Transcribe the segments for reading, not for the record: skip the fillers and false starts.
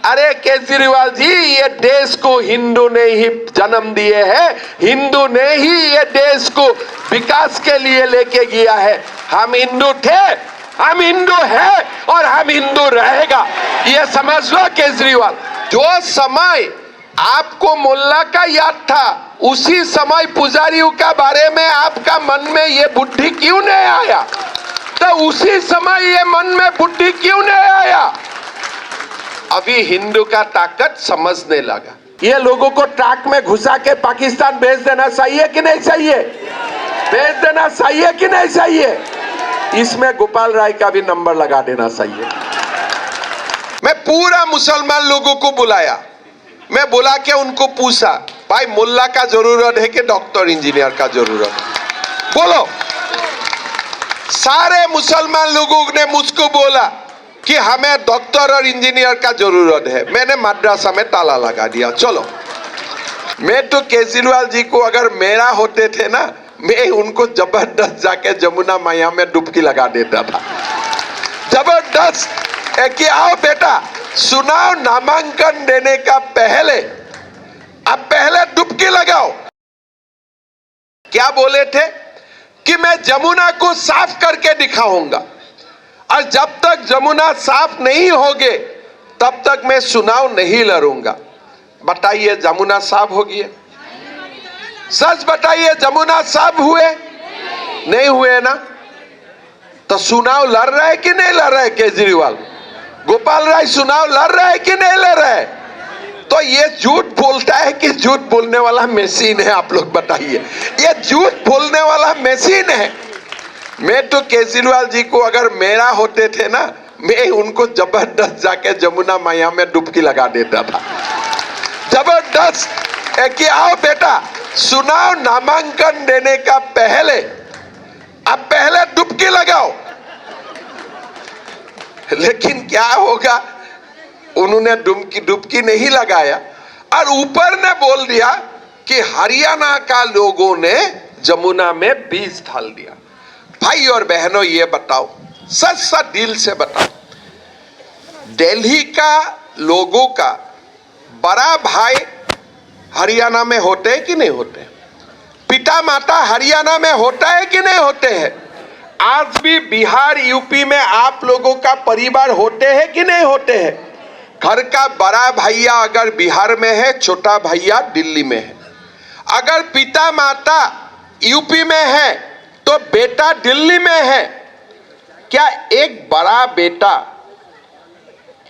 अरे केजरीवाल जी, ये देश को हिंदू ने ही जन्म दिए हैं, हिंदू ने ही ये देश को विकास के लिए लेके गया है। हम हिंदू थे, हम हिंदू है और हम हिंदू रहेगा, ये समझ लो केजरीवाल। जो समय आपको मुल्ला का याद था, उसी समय पुजारियों का बारे में आपका मन में ये बुद्धि क्यों नहीं आया? तो उसी समय ये मन में बुद्धि क्यों नहीं आया? अभी हिंदू का ताकत समझने लगा। ये लोगों को ट्रक में घुसा के पाकिस्तान भेज देना चाहिए कि नहीं चाहिए? भेज देना चाहिए कि नहीं चाहिए? इसमें गोपाल राय का भी नंबर लगा देना चाहिए। मैं पूरा मुसलमान लोगों को बुलाया, मैं बुला के उनको पूछा, भाई मुल्ला का जरूरत है कि डॉक्टर इंजीनियर का जरूरत है? बोलो। सारे मुसलमान लोगों ने मुझको बोला कि हमें डॉक्टर और इंजीनियर का जरूरत है। मैंने मद्रासा में ताला लगा दिया। चलो, मैं तो केजरीवाल जी को अगर मेरा होते थे ना, मैं उनको जबरदस्त जाके जमुना मैया में डुबकी लगा देता था। जबरदस्त कि आओ बेटा, सुनाओ, नामांकन देने का पहले अब पहले डुबकी लगाओ। क्या बोले थे कि मैं जमुना को साफ करके दिखाऊंगा, और जब तक जमुना साफ नहीं होगे तब तक मैं चुनाव नहीं लड़ूंगा। बताइए, जमुना साफ हो गया? सच बताइए, जमुना साफ हुए? नहीं हुए ना? तो चुनाव लड़ रहा है कि नहीं लड़ रहा है केजरीवाल? गोपाल राय चुनाव लड़ रहा है कि नहीं लड़ रहा है? तो ये झूठ बोलता है कि झूठ बोलने वाला मशीन है? आप लोग बताइए, ये झूठ बोलने वाला मशीन है। मैं तो केजरीवाल जी को अगर मेरा होते थे ना, मैं उनको जबरदस्त जाके जमुना मैया में डुबकी लगा देता था। जबरदस्त कि आओ बेटा, सुनाओ, नामांकन देने का पहले अब पहले डुबकी लगाओ। लेकिन क्या होगा, उन्होंने डुबकी नहीं लगाया, और ऊपर ने बोल दिया कि हरियाणा का लोगों ने जमुना में बीज डाल दिया। भाई और बहनों, ये बताओ, सच सच दिल से बताओ, दिल्ली का लोगों का बड़ा भाई हरियाणा में होते हैं कि नहीं होते? पिता माता हरियाणा में होता है कि नहीं होते हैं? आज भी बिहार यूपी में आप लोगों का परिवार होते हैं कि नहीं होते हैं? घर का बड़ा भैया अगर बिहार में है, छोटा भैया दिल्ली में है। अगर पिता माता यूपी में है तो बेटा दिल्ली में है। क्या एक बड़ा बेटा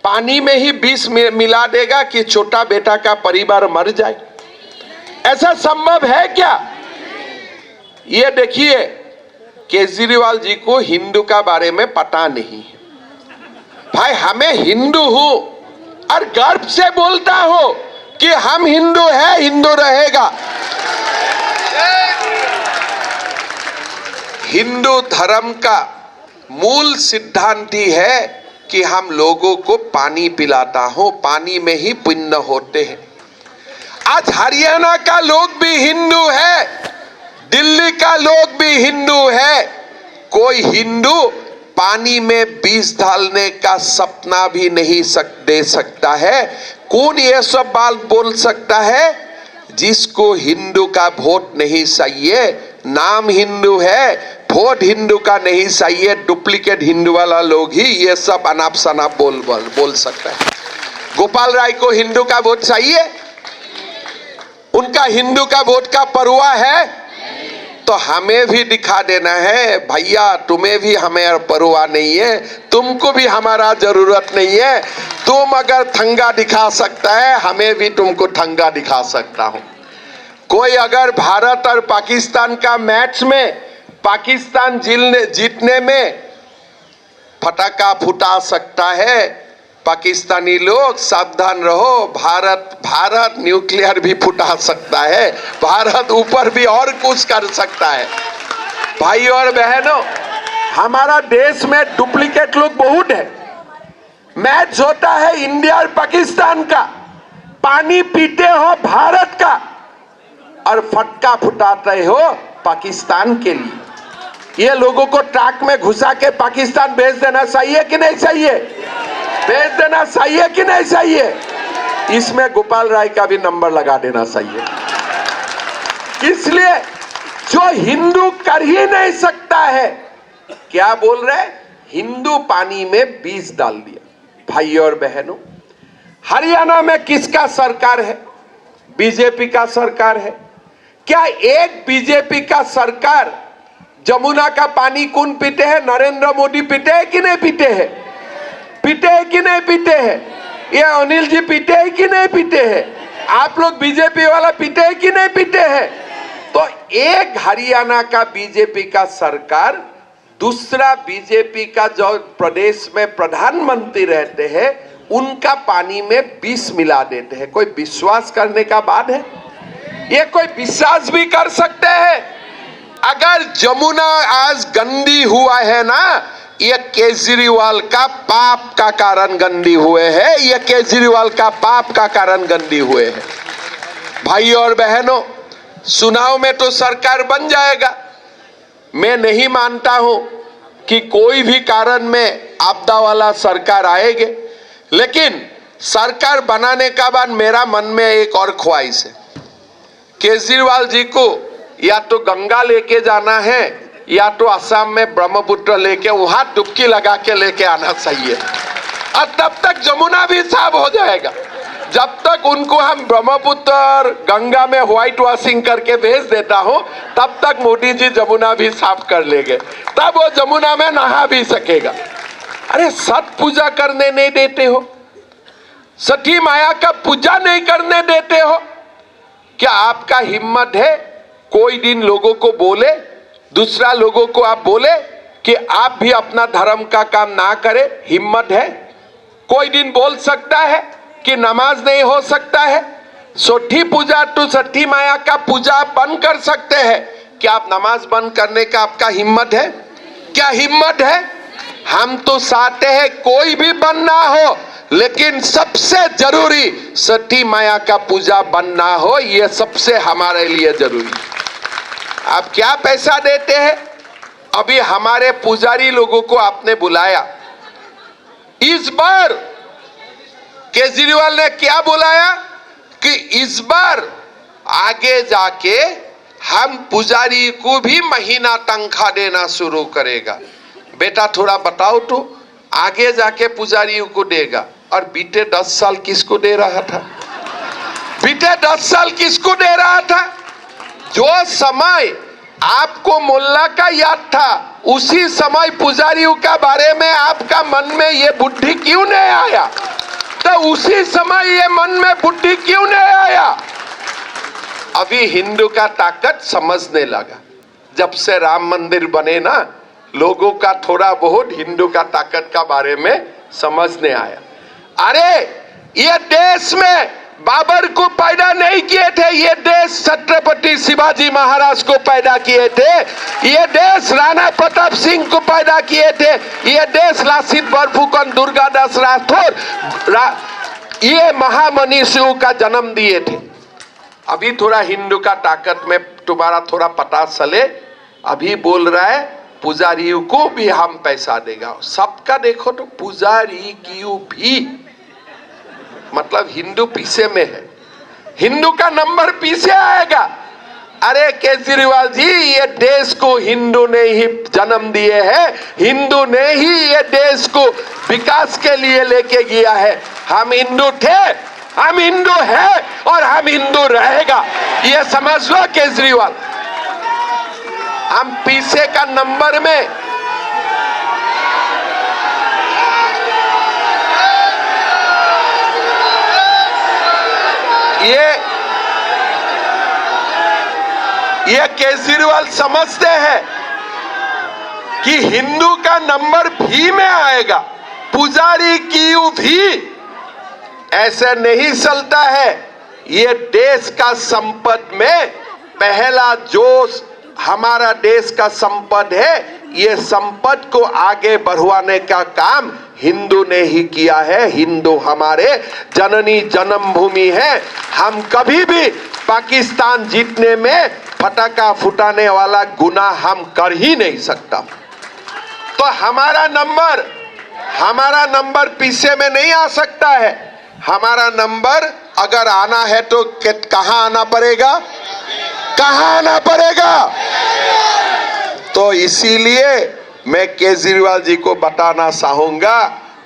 पानी में ही विष मिला देगा कि छोटा बेटा का परिवार मर जाए? ऐसा संभव है क्या? ये देखिए, केजरीवाल जी को हिंदू का बारे में पता नहीं है। भाई, हमें हिंदू हूं और गर्व से बोलता हूं कि हम हिंदू है, हिंदू रहेगा। हिंदू धर्म का मूल सिद्धांत ही है कि हम लोगों को पानी पिलाता हो, पानी में ही पुण्य होते हैं। आज हरियाणा का लोग भी हिंदू है, दिल्ली का लोग भी हिंदू है। कोई हिंदू पानी में बीज डालने का सपना भी नहीं दे सकता है। कौन ये सब बात बोल सकता है? जिसको हिंदू का वोट नहीं चाहिए, नाम हिंदू है, वोट हिंदू का नहीं चाहिए, डुप्लीकेट हिंदू वाला लोग ही ये सब अनाप शनाप बोल सकता है। गोपाल राय को हिंदू का वोट चाहिए? उनका हिंदू का वोट का परवाह है? तो हमें भी दिखा देना है, भैया तुम्हें भी हमें परवाह नहीं है, तुमको भी हमारा जरूरत नहीं है। तुम अगर ठंगा दिखा सकता है, हमें भी तुमको ठंगा दिखा सकता हूं। कोई अगर भारत और पाकिस्तान का मैच में पाकिस्तान जीतने में फटाका फुटा सकता है, पाकिस्तानी लोग सावधान रहो, भारत न्यूक्लियर भी फुटा सकता है, भारत ऊपर भी और कुछ कर सकता है। भाई और बहनों, हमारा देश में डुप्लीकेट लोग बहुत है। मैच होता है इंडिया और पाकिस्तान का, पानी पीते हो भारत का और फटका फुटाते हो पाकिस्तान के लिए। ये लोगों को ट्रक में घुसा के पाकिस्तान भेज देना चाहिए कि नहीं चाहिए? भेज देना सही है कि नहीं सही है? इसमें गोपाल राय का भी नंबर लगा देना सही है। इसलिए जो हिंदू कर ही नहीं सकता है, क्या बोल रहे? हिंदू पानी में बीज डाल दिया। भाई और बहनों, हरियाणा में किसका सरकार है? बीजेपी का सरकार है। क्या एक बीजेपी का सरकार जमुना का पानी कौन पीते हैं? नरेंद्र मोदी पीते हैं कि नहीं पीते हैं? पीते हैं कि नहीं पीते हैं? ये अनिल जी पीते हैं कि नहीं पीते हैं? आप लोग बीजेपी वाला पीते हैं कि नहीं पीते हैं? तो एक हरियाणा का बीजेपी का सरकार दूसरा बीजेपी का जो प्रदेश में प्रधानमंत्री रहते हैं उनका पानी में विष मिला देते हैं। कोई विश्वास करने का बात है? ये कोई विश्वास भी कर सकते हैं? अगर जमुना आज गंदी हुआ है ना, ये केजरीवाल का पाप का कारण गंदी हुए हैं। ये केजरीवाल का पाप का कारण गंदी हुए हैं। भाई और बहनों, चुनाव में तो सरकार बन जाएगा। मैं नहीं मानता हूं कि कोई भी कारण में आपदा वाला सरकार आएगी, लेकिन सरकार बनाने का बाद मेरा मन में एक और ख्वाहिश है। केजरीवाल जी को या तो गंगा लेके जाना है या तो असम में ब्रह्मपुत्र लेके वहां डुबकी लगा के लेके आना चाहिए, और तब तक जमुना भी साफ हो जाएगा। जब तक उनको हम ब्रह्मपुत्र गंगा में व्हाइट वॉशिंग करके भेज देता हूं, तब तक मोदी जी जमुना भी साफ कर लेंगे, तब वो जमुना में नहा भी सकेगा। अरे छठ पूजा करने नहीं देते हो, सती माया का पूजा नहीं करने देते हो। क्या आपका हिम्मत है कोई दिन लोगों को बोले, दूसरा लोगों को आप बोले कि आप भी अपना धर्म का काम ना करें? हिम्मत है? कोई दिन बोल सकता है कि नमाज नहीं हो सकता है? छठी पूजा तो छठी माया का पूजा बंद कर सकते हैं, क्या आप नमाज बंद करने का आपका हिम्मत है? क्या हिम्मत है? हम तो चाहते हैं कोई भी बंद ना हो, लेकिन सबसे जरूरी छठी माया का पूजा बंद ना हो, यह सबसे हमारे लिए जरूरी। आप क्या पैसा देते हैं? अभी हमारे पुजारी लोगों को आपने बुलाया, इस बार केजरीवाल ने क्या बुलाया कि इस बार आगे जाके हम पुजारी को भी महीना तनख्वाह देना शुरू करेगा। बेटा थोड़ा बताओ तो, आगे जाके पुजारियों को देगा, और बीते 10 साल किसको दे रहा था? बीते 10 साल किसको दे रहा था? जो समय आपको मोल्ला का याद था, उसी समय पुजारियों का बारे में आपका मन में ये बुद्धि क्यों नहीं आया? तो उसी समय ये मन में बुद्धि क्यों नहीं आया? अभी हिंदू का ताकत समझने लगा। जब से राम मंदिर बने ना, लोगों का थोड़ा बहुत हिंदू का ताकत का बारे में समझने आया। अरे ये देश में बाबर को पैदा नहीं किए थे, ये देश छत्रपति शिवाजी महाराज को पैदा किए थे, ये देश राणा प्रताप सिंह को पैदा किए थे, ये देश लासित बरफुकन दुर्गादास राठौर ये महामनीषियों का जन्म दिए थे। अभी थोड़ा हिंदू का ताकत में तुम्हारा थोड़ा पता चले, अभी बोल रहा है पुजारियों को भी हम पैसा देगा। सबका देखो तो पुजारी क्यों भी, मतलब हिंदू पीछे में है, हिंदू का नंबर पीछे आएगा। अरे केजरीवाल जी, ये देश को हिंदू ने ही जन्म दिए हैं, हिंदू ने ही ये देश को विकास के लिए लेके गया है। हम हिंदू थे, हम हिंदू है और हम हिंदू रहेगा, ये समझ लो केजरीवाल। हम पीछे का नंबर में ये केजरीवाल समझते हैं कि हिंदू का नंबर भी में आएगा, पुजारी की भी ऐसे नहीं चलता है। ये देश का संपद में पहला जोश हमारा देश का संपद है, ये संपद को आगे बढ़वाने का काम हिंदू ने ही किया है। हिंदू हमारे जननी जन्मभूमि है। हम कभी भी पाकिस्तान जीतने में पटाखा फुटाने वाला गुनाह हम कर ही नहीं सकता। तो हमारा नंबर हमारा नंबर पीछे में नहीं आ सकता है। हमारा नंबर अगर आना है तो कहां आना पड़ेगा? कहां आना पड़ेगा? तो इसीलिए मैं केजरीवाल जी को बताना चाहूंगा,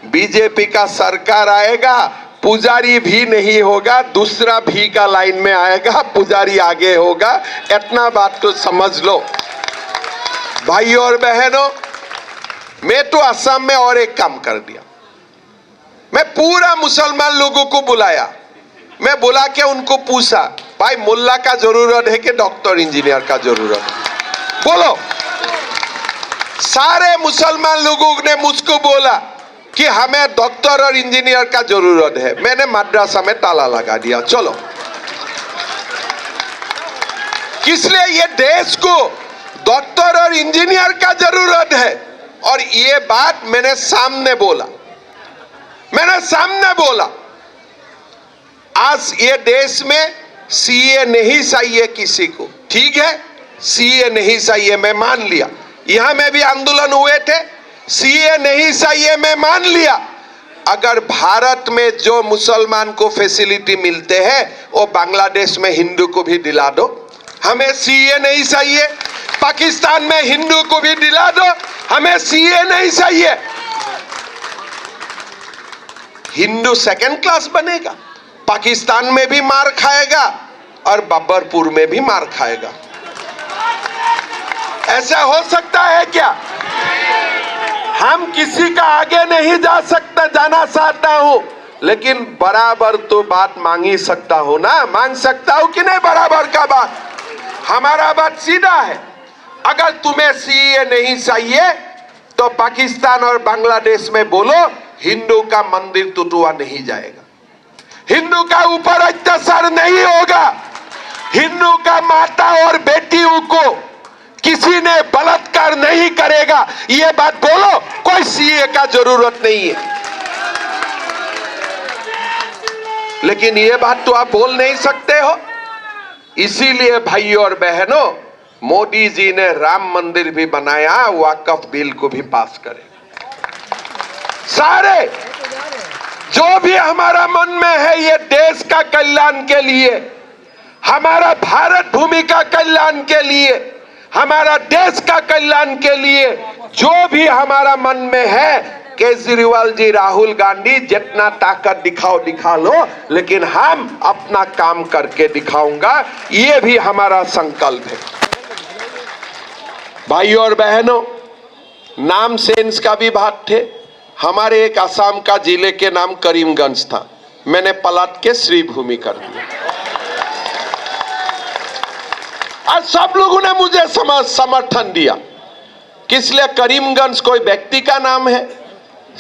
बीजेपी का सरकार आएगा, पुजारी भी नहीं होगा, दूसरा भी का लाइन में आएगा, पुजारी आगे होगा। इतना बात तो समझ लो। भाइयों और बहनों, मैं तो असम में और एक काम कर दिया। मैं पूरा मुसलमान लोगों को बुलाया। मैं बुला के उनको पूछा, भाई मुल्ला का जरूरत है कि डॉक्टर इंजीनियर का जरूरत है? बोलो। सारे मुसलमान लोगों ने मुझको बोला कि हमें डॉक्टर और इंजीनियर का जरूरत है। मैंने मद्रासा में ताला लगा दिया। चलो, किसलिए? ये देश को डॉक्टर और इंजीनियर का जरूरत है। और ये बात मैंने सामने बोला। आज ये देश में सीए नहीं चाहिए किसी को, ठीक है? सीए नहीं चाहिए, मैं मान लिया। यहां में भी आंदोलन हुए थे, सीए नहीं चाहिए, मैं मान लिया। अगर भारत में जो मुसलमान को फैसिलिटी मिलते हैं वो बांग्लादेश में हिंदू को भी दिला दो। हमें सीए नहीं चाहिए। पाकिस्तान में हिंदू को भी दिला दो, हमें सीए नहीं चाहिए। हिंदू सेकंड क्लास बनेगा, पाकिस्तान में भी मार खाएगा और बब्बरपुर में भी मार खाएगा। ऐसा हो सकता है क्या? हम किसी का आगे नहीं जाना चाहता हूं, लेकिन बराबर तो बात मांग ही सकता हूं ना। मांग सकता हूं कि नहीं बराबर का बात? हमारा बात सीधा है। अगर तुम्हें सीए नहीं चाहिए तो पाकिस्तान और बांग्लादेश में बोलो हिंदू का मंदिर टूटा नहीं जाएगा, हिंदू का ऊपर अत्याचार नहीं होगा, हिंदू का माता और बेटियों को किसी ने बलात्कार नहीं करेगा। ये बात बोलो, कोई सीए का जरूरत नहीं है। लेकिन ये बात तो आप बोल नहीं सकते हो। इसीलिए भाइयों और बहनों, मोदी जी ने राम मंदिर भी बनाया, वक्फ बिल को भी पास करे। सारे जो भी हमारा मन में है, ये देश का कल्याण के लिए, हमारा भारत भूमि का कल्याण के लिए, हमारा देश का कल्याण के लिए जो भी हमारा मन में है, केजरीवाल जी, राहुल गांधी जितना ताकत दिखा लो, लेकिन हम अपना काम करके दिखाऊंगा। ये भी हमारा संकल्प है। भाइयों और बहनों, नाम सेंस का भी बात थे। हमारे एक असम का जिले के नाम करीमगंज था, मैंने पलट के श्रीभूमि कर दिया। आज सब लोगों ने मुझे समर्थन दिया। किस लिए? करीमगंज कोई व्यक्ति का नाम है,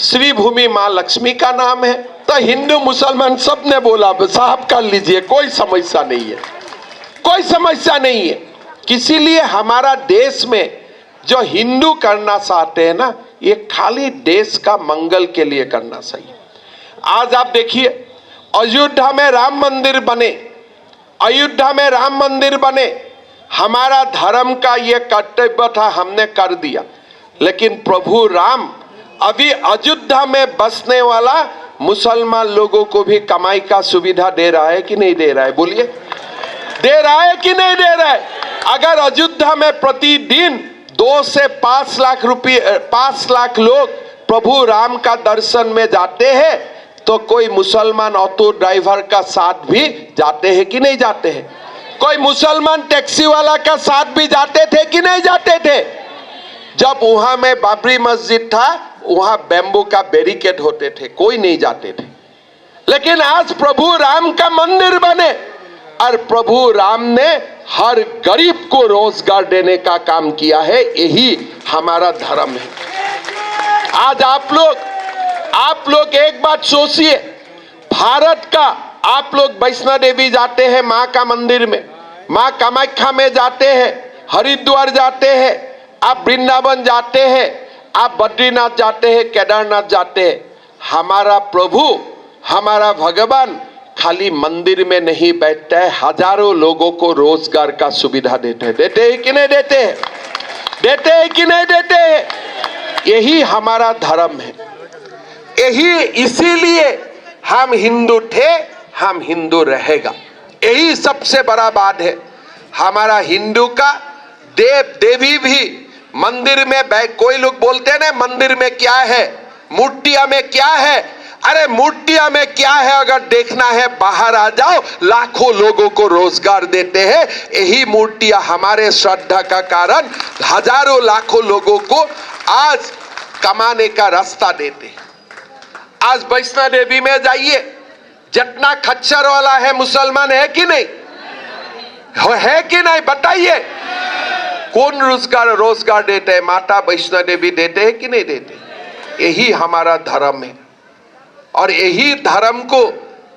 श्रीभूमि मां लक्ष्मी का नाम है। तो हिंदू मुसलमान सब ने बोला साहब कर लीजिए, कोई समस्या नहीं है, कोई समस्या नहीं है। इसीलिए हमारा देश में जो हिंदू करना चाहते हैं ना, ये खाली देश का मंगल के लिए करना चाहिए। आज आप देखिए, अयोध्या में राम मंदिर बने, अयोध्या में राम मंदिर बने। हमारा धर्म का ये कर्तव्य था, हमने कर दिया। लेकिन प्रभु राम अभी अयोध्या में बसने वाला मुसलमान लोगों को भी कमाई का सुविधा दे रहा है कि नहीं दे रहा है? बोलिए, दे रहा है कि नहीं दे रहा है? अगर अयोध्या में प्रतिदिन 2 से 5 लाख रुपये 5 लाख लोग प्रभु राम का दर्शन में जाते हैं, तो कोई मुसलमान ऑटो ड्राइवर का साथ भी जाते हैं कि नहीं जाते हैं? कोई मुसलमान टैक्सी वाला का साथ भी जाते थे कि नहीं जाते थे? जब वहां में बाबरी मस्जिद था, वहां बैम्बू का बैरिकेड होते थे, कोई नहीं जाते थे। लेकिन आज प्रभु राम का मंदिर बने और प्रभु राम ने हर गरीब को रोजगार देने का काम किया है। यही हमारा धर्म है। आज आप लोग एक बात सोचिए, भारत का आप लोग वैष्णो देवी जाते हैं, माँ का मंदिर में, माँ कामाख्या में जाते हैं, हरिद्वार जाते हैं, आप वृंदावन जाते हैं, आप बद्रीनाथ जाते हैं, केदारनाथ जाते हैं। हमारा प्रभु, हमारा भगवान खाली मंदिर में नहीं बैठता है, हजारों लोगों को रोजगार का सुविधा देते हैं। देते हैं कि नहीं देते हैं? देते हैं कि नहीं देते हैं? यही हमारा धर्म है। यही इसीलिए हम हिंदू थे, हम हिंदू रहेगा। यही सबसे बड़ा बात है। हमारा हिंदू का देव देवी भी मंदिर में कोई लोग बोलते हैं ना मंदिर में क्या है, मूर्तियां में क्या है। अरे मूर्तियां में क्या है अगर देखना है बाहर आ जाओ, लाखों लोगों को रोजगार देते हैं। यही मूर्तियां हमारे श्रद्धा का कारण हजारों लाखों लोगों को आज कमाने का रास्ता देते हैं। आज वैष्णो देवी में जाइए, जितना खच्चर वाला है मुसलमान है कि नहीं, है कि नहीं बताइए। कौन रोजगार देते हैं? माता वैष्णो देवी देते हैं कि नहीं देते? यही हमारा धर्म है। और यही धर्म को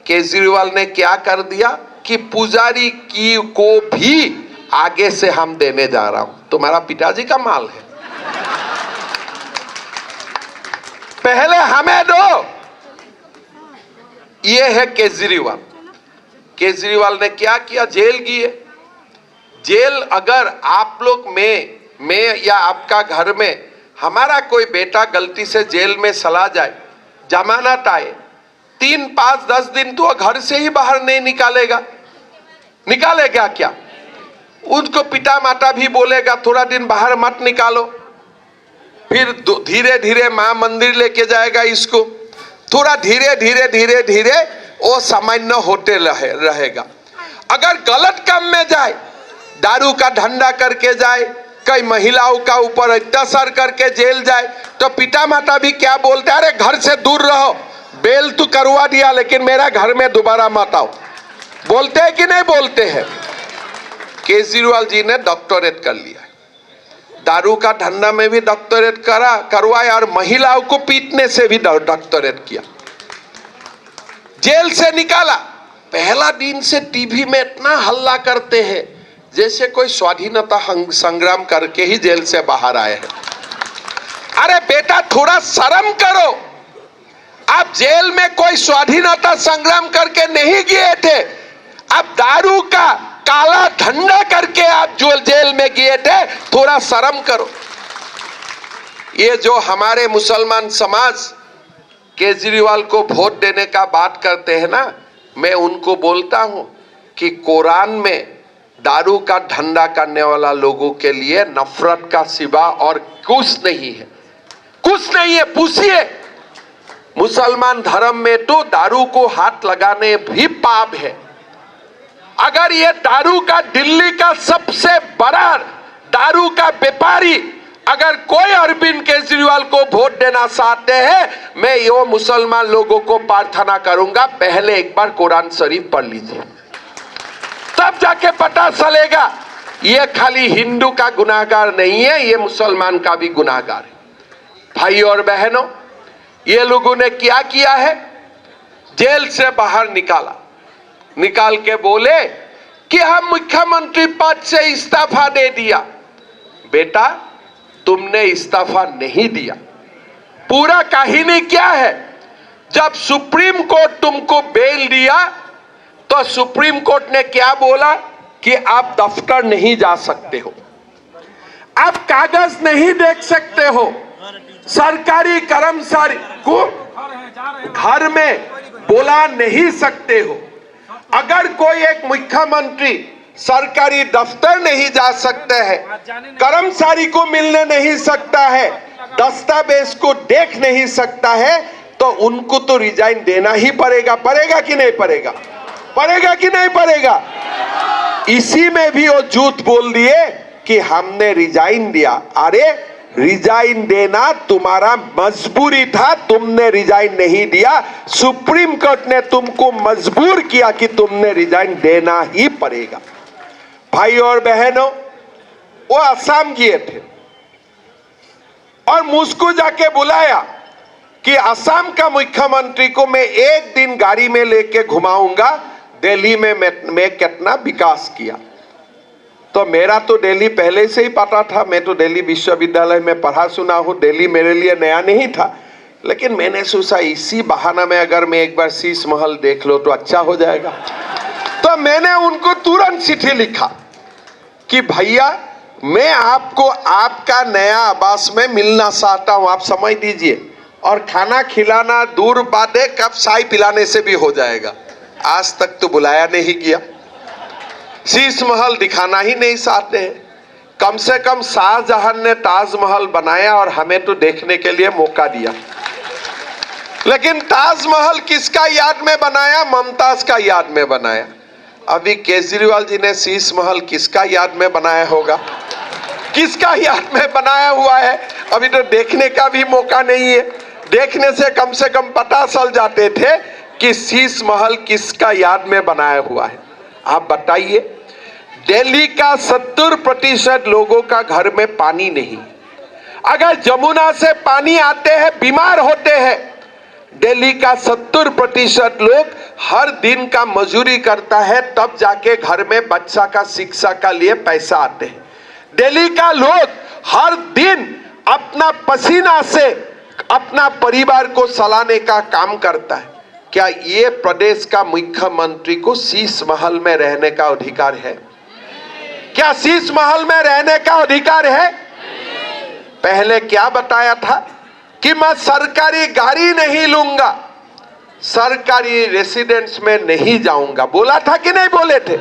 केजरीवाल ने क्या कर दिया कि पुजारी की को भी आगे से हम देने जा रहा हूं, तुम्हारा पिताजी का माल है, पहले हमें दो। ये है केजरीवाल। केजरीवाल ने क्या किया? जेल किए। जेल अगर आप लोग में या आपका घर में हमारा कोई बेटा गलती से जेल में चला जाए, जमानत आए, 3, 5, 10 दिन तो घर से ही बाहर नहीं निकालेगा क्या? उनको पिता माता भी बोलेगा थोड़ा दिन बाहर मत निकालो, फिर धीरे धीरे मां मंदिर लेके जाएगा इसको, थोड़ा धीरे धीरे वो सामान्य होते रहेगा। अगर गलत काम में जाए, दारू का धंधा करके जाए, कई महिलाओं का ऊपर अत्याचार करके जेल जाए, तो पिता माता भी क्या बोलते हैं? अरे घर से दूर रहो, बेल तो करवा दिया लेकिन मेरा घर में दोबारा मत आओ। बोलते हैं कि नहीं बोलते हैं? केजरीवाल जी ने डॉक्टरेट कर लिया, दारू का धंधा में भी डॉक्टरेट करवाया और महिलाओं को पीटने से भी डॉक्टरेट किया। जेल से निकाला, पहला दिन से टीवी में इतना हल्ला करते हैं जैसे कोई स्वाधीनता संग्राम करके ही जेल से बाहर आए हैं। अरे बेटा थोड़ा शर्म करो, आप जेल में कोई स्वाधीनता संग्राम करके नहीं गए थे, आप दारू का काला धंधा करके आप जो जेल में गए थे, थोड़ा शर्म करो। ये जो हमारे मुसलमान समाज केजरीवाल को वोट देने का बात करते हैं ना, मैं उनको बोलता हूं कि कुरान में दारू का धंधा करने वाला लोगों के लिए नफरत का सिवा और कुछ नहीं है, कुछ नहीं है। पूछिए, मुसलमान धर्म में तो दारू को हाथ लगाने भी पाप है। अगर ये दारू का दिल्ली का सबसे बड़ा दारू का व्यापारी अगर कोई अरविंद केजरीवाल को वोट देना चाहते हैं, मैं यो मुसलमान लोगों को प्रार्थना करूंगा, पहले एक बार कुरान शरीफ पढ़ लीजिए, तब जाके पता चलेगा ये खाली हिंदू का गुनाहगार नहीं है, ये मुसलमान का भी गुनाहगार है। भाई और बहनों, ये लोगों ने क्या किया है? जेल से बाहर निकाल के बोले कि हम मुख्यमंत्री पद से इस्तीफा दे दिया। बेटा तुमने इस्तीफा नहीं दिया। पूरा कहानी क्या है? जब सुप्रीम कोर्ट तुमको बेल दिया तो सुप्रीम कोर्ट ने क्या बोला कि आप दफ्तर नहीं जा सकते हो, आप कागज नहीं देख सकते हो, सरकारी कर्मचारी को घर में बुला नहीं सकते हो। अगर कोई एक मुख्यमंत्री सरकारी दफ्तर नहीं जा सकते हैं, कर्मचारी को मिलने नहीं सकता है, दस्तावेज को देख नहीं सकता है, तो उनको तो रिजाइन देना ही पड़ेगा। पड़ेगा कि नहीं पड़ेगा? पड़ेगा कि नहीं पड़ेगा? इसी में भी वो झूठ बोल दिए कि हमने रिजाइन दिया। अरे रिजाइन देना तुम्हारा मजबूरी था, तुमने रिजाइन नहीं दिया, सुप्रीम कोर्ट ने तुमको मजबूर किया कि तुमने रिजाइन देना ही पड़ेगा। भाई और बहनों, वो असम गए थे और मुझको जाके बुलाया कि असम का मुख्यमंत्री को मैं एक दिन गाड़ी में लेके घुमाऊंगा, दिल्ली में मैं कितना विकास किया। तो मेरा तो दिल्ली पहले से ही पता था, मैं तो दिल्ली विश्वविद्यालय में पढ़ा सुना हूँ, दिल्ली मेरे लिए नया नहीं था, लेकिन मैंने सोचा इसी बहाना में अगर मैं एक बार शीश महल देख लो तो अच्छा हो जाएगा। तो मैंने उनको तुरंत चिट्ठी लिखा कि भैया मैं आपको आपका नया आवास में मिलना चाहता हूँ, आप समय दीजिए। और खाना खिलाना दूर बात है, कब चाय पिलाने से भी हो जाएगा। आज तक तो बुलाया नहीं गया, शीश महल दिखाना ही नहीं चाहते हैं। कम से कम शाहजहां ने ताजमहल बनाया और हमें तो देखने के लिए मौका दिया, लेकिन ताजमहल किसका याद में बनाया? मुमताज का याद में बनाया। अभी केजरीवाल जी ने शीश महल किसका याद में बनाया होगा? किसका याद में बनाया हुआ है? अभी तो देखने का भी मौका नहीं है। देखने से कम पता चल जाते थे कि शीश महल किसका याद में बनाया हुआ है। आप बताइए, दिल्ली का 70% लोगों का घर में पानी नहीं। अगर जमुना से पानी आते हैं, बीमार होते हैं। दिल्ली का 70% लोग हर दिन का मजदूरी करता है, तब जाके घर में बच्चा का शिक्षा का लिए पैसा आते हैं। दिल्ली का लोग हर दिन अपना पसीना से अपना परिवार को चलाने का काम करता है। क्या ये प्रदेश का मुख्यमंत्री को शीश महल में रहने का अधिकार है? क्या शीश महल में रहने का अधिकार है? पहले क्या बताया था कि मैं सरकारी गाड़ी नहीं लूंगा, सरकारी रेसिडेंस में नहीं जाऊंगा। बोला था कि नहीं बोले थे?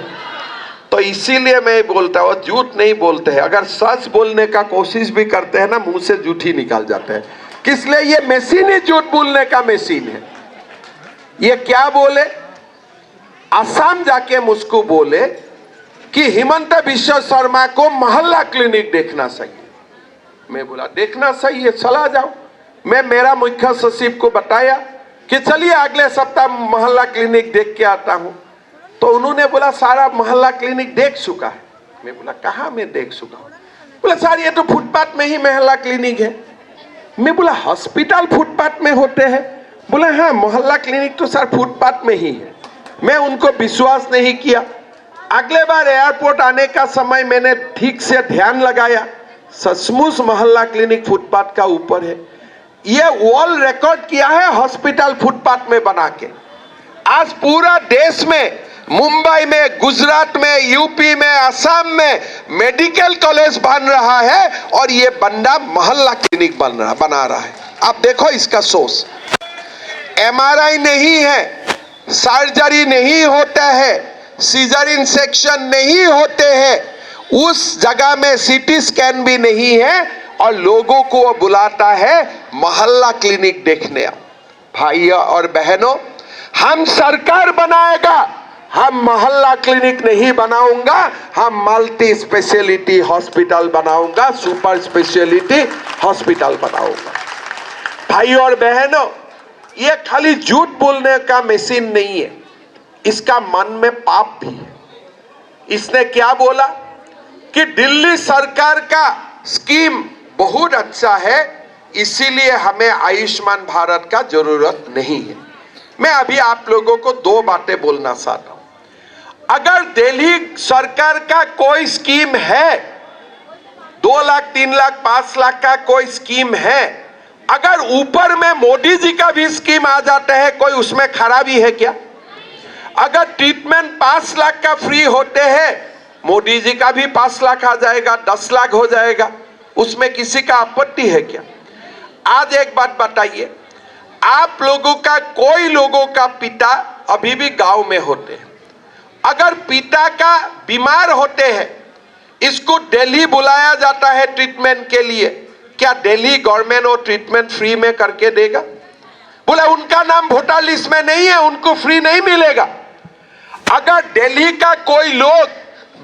तो इसीलिए मैं बोलता हूँ, झूठ नहीं बोलते हैं। अगर सच बोलने का कोशिश भी करते हैं ना, मुंह से झूठ ही निकाल जाते हैं। किस लिए? ये मशीन ही झूठ बोलने का मशीन है। ये क्या बोले? असम जाके मुझको बोले कि हिमंत बिश्व शर्मा को मोहल्ला क्लिनिक देखना चाहिए। मैं बोला देखना सही है, चला जाओ। मैं मेरा मुख्य सचिव को बताया कि चलिए अगले सप्ताह मोहल्ला क्लिनिक देख के आता हूं। तो उन्होंने बोला सारा मोहल्ला क्लिनिक देख चुका है। मैं बोला कहाँ मैं देख चुका हूँ? बोला सर ये तो फुटपाथ में ही मोहल्ला क्लिनिक है। मैं बोला हॉस्पिटल फुटपाथ में होते हैं? बोला हाँ, मोहल्ला क्लिनिक तो सर फुटपाथ में ही है। मैं उनको विश्वास नहीं किया। अगले बार एयरपोर्ट आने का समय मैंने ठीक से ध्यान लगाया, सचमुच मोहल्ला क्लिनिक फुटपाथ का ऊपर है। ये वर्ल्ड रिकॉर्ड किया है हॉस्पिटल फुटपाथ में बना के। आज पूरा देश में, मुंबई में, गुजरात में, यूपी में, असम में मेडिकल कॉलेज बन रहा है और ये बंदा मोहल्ला क्लिनिक बना रहा है। आप देखो इसका सोच। एमआरआई नहीं है, सर्जरी नहीं होता है, सीजरियन सेक्शन नहीं होते हैं, उस जगह में सीटी स्कैन भी नहीं है और लोगों को वो बुलाता है मोहल्ला क्लिनिक देखने। भाइयों और बहनों, हम सरकार बनाएगा, हम मोहल्ला क्लिनिक नहीं बनाऊंगा, हम मल्टी स्पेशलिटी हॉस्पिटल बनाऊंगा, सुपर स्पेशलिटी हॉस्पिटल बनाऊंगा। भाइयों और बहनों, ये खाली झूठ बोलने का मशीन नहीं है, इसका मन में पाप भी है। इसने क्या बोला कि दिल्ली सरकार का स्कीम बहुत अच्छा है, इसीलिए हमें आयुष्मान भारत का जरूरत नहीं है। मैं अभी आप लोगों को दो बातें बोलना चाहता हूं। अगर दिल्ली सरकार का कोई स्कीम है, 2 लाख, 3 लाख, 5 लाख का कोई स्कीम है, अगर ऊपर में मोदी जी का भी स्कीम आ जाता है, कोई उसमें खराबी है क्या? अगर ट्रीटमेंट 5 लाख का फ्री होते हैं, मोदी जी का भी 5 लाख आ जाएगा, 10 लाख हो जाएगा, उसमें किसी का आपत्ति है क्या? आज एक बात बताइए, आप लोगों का, कोई लोगों का पिता अभी भी गांव में होते हैं, अगर पिता का बीमार होते हैं, इसको दिल्ली बुलाया जाता है ट्रीटमेंट के लिए, क्या दिल्ली गवर्नमेंट वो ट्रीटमेंट फ्री में करके देगा? बोला उनका नाम वोटर लिस्ट में नहीं है, उनको फ्री नहीं मिलेगा। अगर दिल्ली का कोई लोग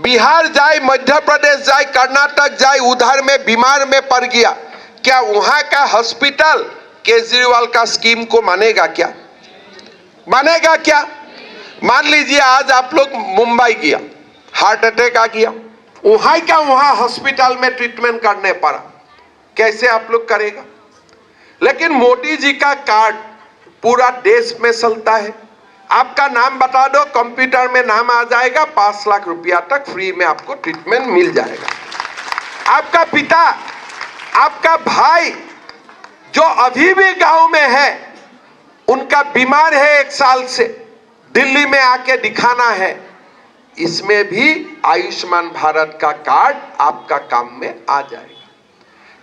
बिहार जाए, मध्य प्रदेश जाए, कर्नाटक जाए, उधर में बीमार में पड़ गया, क्या वहां का हॉस्पिटल केजरीवाल का स्कीम को मानेगा क्या? मानेगा क्या? मान लीजिए आज आप लोग मुंबई गया, हार्ट अटैक आ गया, वहां का वहां हॉस्पिटल में ट्रीटमेंट करने पड़ा, कैसे आप लोग करेगा? लेकिन मोदी जी का कार्ड पूरा देश में चलता है। आपका नाम बता दो, कंप्यूटर में नाम आ जाएगा, 5 लाख रुपया तक फ्री में आपको ट्रीटमेंट मिल जाएगा। आपका पिता, आपका भाई जो अभी भी गांव में है, उनका बीमार है 1 साल से, दिल्ली में आके दिखाना है, इसमें भी आयुष्मान भारत का कार्ड आपका काम में आ जाएगा।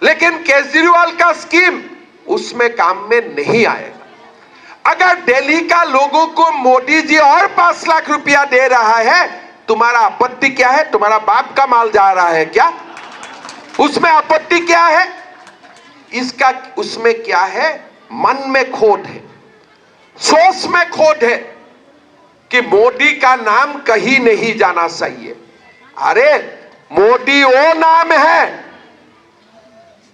लेकिन केजरीवाल का स्कीम उसमें काम में नहीं आएगा। अगर दिल्ली का लोगों को मोदी जी और 5 लाख रुपया दे रहा है, तुम्हारा आपत्ति क्या है? तुम्हारा बाप का माल जा रहा है क्या? उसमें आपत्ति क्या है? इसका उसमें क्या है? मन में खोट है, सोच में खोट है कि मोदी का नाम कहीं नहीं जाना चाहिए। अरे मोदी वो नाम है,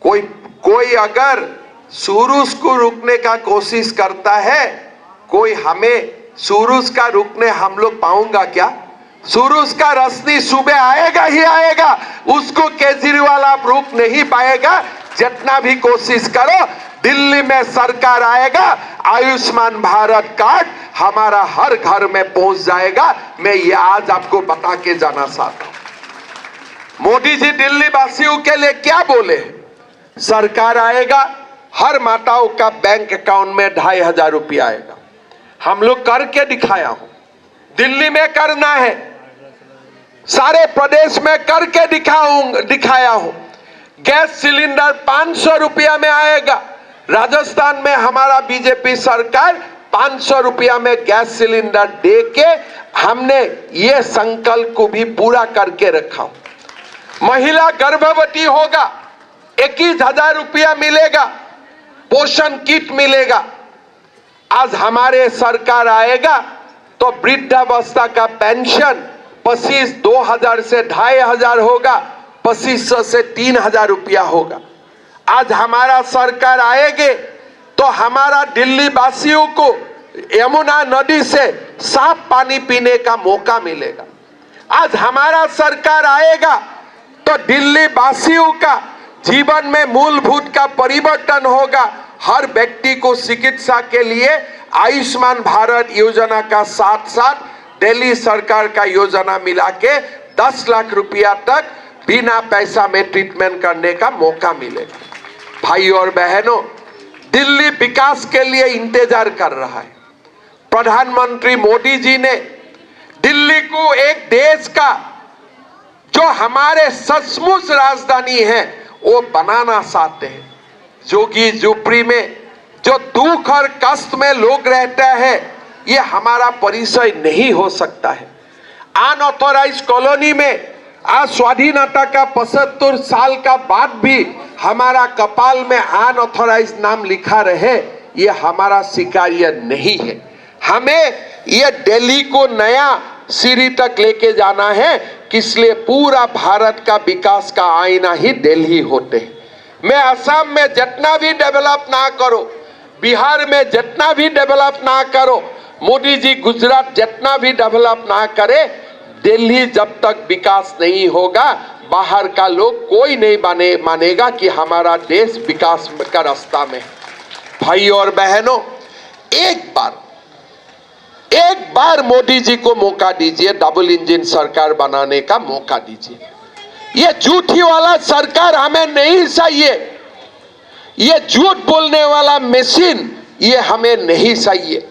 कोई अगर सूरज को रुकने का कोशिश करता है, कोई हमें सूरज का रुकने हम लोग पाऊंगा क्या? सूरज का रोशनी सुबह आएगा ही आएगा, उसको केजरीवाल आप रोक नहीं पाएगा। जितना भी कोशिश करो, दिल्ली में सरकार आएगा, आयुष्मान भारत कार्ड हमारा हर घर में पहुंच जाएगा। मैं ये आज आपको बता के जाना चाहता हूं। मोदी जी दिल्ली वासियों के लिए क्या बोले? सरकार आएगा, हर माताओं का बैंक अकाउंट में 2500 रुपया आएगा। हम लोग करके दिखाया हूं, दिल्ली में करना है, सारे प्रदेश में करके दिखाया हूं। गैस सिलेंडर 500 रुपया में आएगा। राजस्थान में हमारा बीजेपी सरकार 500 रुपया में गैस सिलेंडर दे के हमने ये संकल्प को भी पूरा करके रखा। महिला गर्भवती होगा, 21,000 रुपया मिलेगा, पोषण किट मिलेगा। आज हमारे सरकार आएगा तो वृद्धावस्था का पेंशन 2000 से 2500 होगा, 2500 से 3000 रुपया होगा। आज हमारा सरकार आएगे तो हमारा दिल्ली वासियों को यमुना नदी से साफ पानी पीने का मौका मिलेगा। आज हमारा सरकार आएगा तो दिल्ली वासियों का जीवन में मूलभूत का परिवर्तन होगा। हर व्यक्ति को चिकित्सा के लिए आयुष्मान भारत योजना का साथ साथ दिल्ली सरकार का योजना मिला के 10 लाख रुपया तक बिना पैसा में ट्रीटमेंट करने का मौका मिलेगा। भाई और बहनों, दिल्ली विकास के लिए इंतजार कर रहा है। प्रधानमंत्री मोदी जी ने दिल्ली को एक देश का जो हमारे सचमुच राजधानी है वो बनाना चाहते हैं। जोगी झोपड़ी में जो दुख और कष्ट में लोग रहते हैं, ये हमारा परिचय नहीं हो सकता है। अनऑथोराइज्ड कॉलोनी में आज स्वाधीनता का 75 साल का बाद भी हमारा कपाल में अनऑथोराइज्ड नाम लिखा रहे, ये हमारा स्वीकार्य नहीं है। हमें ये दिल्ली को नया सीढ़ी तक लेके जाना है, इसलिए पूरा भारत का विकास का आईना ही दिल्ली होते हैं। मैं असम में जितना भी डेवलप ना करो, बिहार में जितना भी डेवलप ना करो, मोदी जी गुजरात जितना भी डेवलप ना करे, दिल्ली जब तक विकास नहीं होगा, बाहर का लोग कोई नहीं मानेगा कि हमारा देश विकास का रास्ता में। भाई और बहनों, एक बार मोदी जी को मौका दीजिए, डबल इंजन सरकार बनाने का मौका दीजिए। ये झूठी वाला सरकार हमें नहीं चाहिए, ये झूठ बोलने वाला मशीन ये हमें नहीं चाहिए।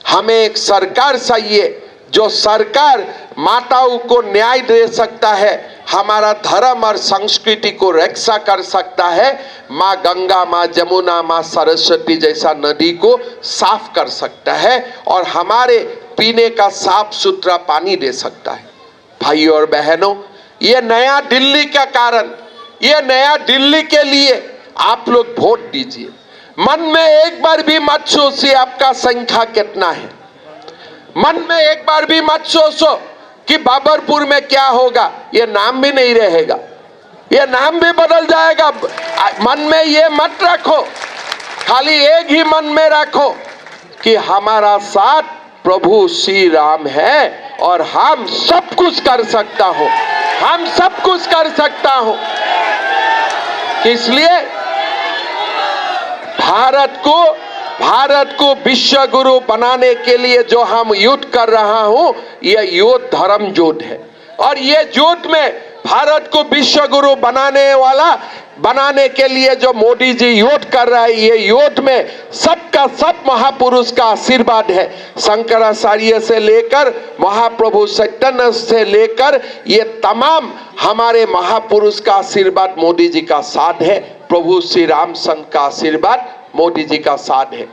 हमें एक सरकार चाहिए जो सरकार माताओं को न्याय दे सकता है, हमारा धर्म और संस्कृति को रक्षा कर सकता है, माँ गंगा, माँ जमुना, माँ सरस्वती जैसा नदी को साफ कर सकता है और हमारे पीने का साफ सुथरा पानी दे सकता है। भाई और बहनों, ये नया दिल्ली का कारण, ये नया दिल्ली के लिए आप लोग वोट दीजिए। मन में एक बार भी मत सोचिए आपका संख्या कितना है। मन में एक बार भी मत सोचो कि बाबरपुर में क्या होगा, ये नाम भी नहीं रहेगा, ये नाम भी बदल जाएगा। मन में ये मत रखो, खाली एक ही मन में रखो कि हमारा साथ प्रभु श्री राम है और हम सब कुछ कर सकता हूं, हम सब कुछ कर सकता हूं। इसलिए भारत को विश्व गुरु बनाने के लिए जो हम युद्ध कर रहा हूं, यह युद्ध धर्म युद्ध है। और ये युद्ध में भारत को विश्व गुरु बनाने के लिए जो मोदी जी युद्ध कर रहा है, ये युद्ध में सबका सब महापुरुष का आशीर्वाद है। शंकराचार्य से लेकर महाप्रभु चैतन्य से लेकर ये तमाम हमारे महापुरुष का आशीर्वाद मोदी जी का साथ है। प्रभु श्री राम संत का आशीर्वाद मोदी जी का साथ है।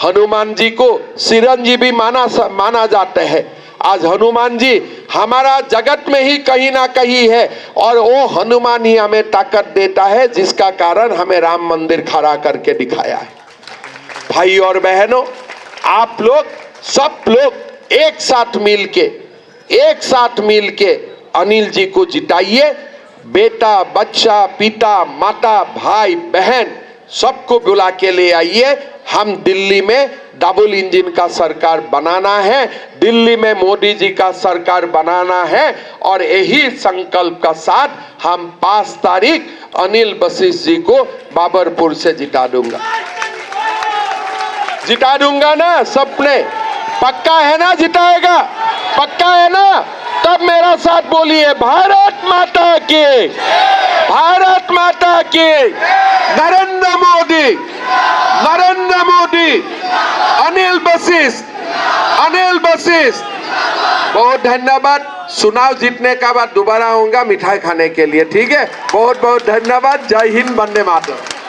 हनुमान जी को चिरंजीवी माना जाता है। आज हनुमान जी हमारा जगत में ही कहीं ना कहीं है और वो हनुमान ही हमें ताकत देता है, जिसका कारण हमें राम मंदिर खड़ा करके दिखाया है। भाई और बहनों, आप लोग सब लोग एक साथ मिलके अनिल जी को जिताइए। बेटा, बच्चा, पिता, माता, भाई, बहन सबको बुला के ले आइए। हम दिल्ली में डबल इंजन का सरकार बनाना है, दिल्ली में मोदी जी का सरकार बनाना है और यही संकल्प का साथ हम 5 तारीख अनिल वशिष्ठ जी को बाबरपुर से जिता दूंगा ना सबने? पक्का है ना? जिताएगा? पक्का है ना? तब मेरा साथ बोलिए, भारत माता की, भारत माता की, नरेंद्र मोदी, अनिल वशिष्ठ। बहुत धन्यवाद। चुनाव जीतने का बाद दोबारा आऊंगा मिठाई खाने के लिए, ठीक है? बहुत बहुत धन्यवाद। जय हिंद, वंदे मातरम।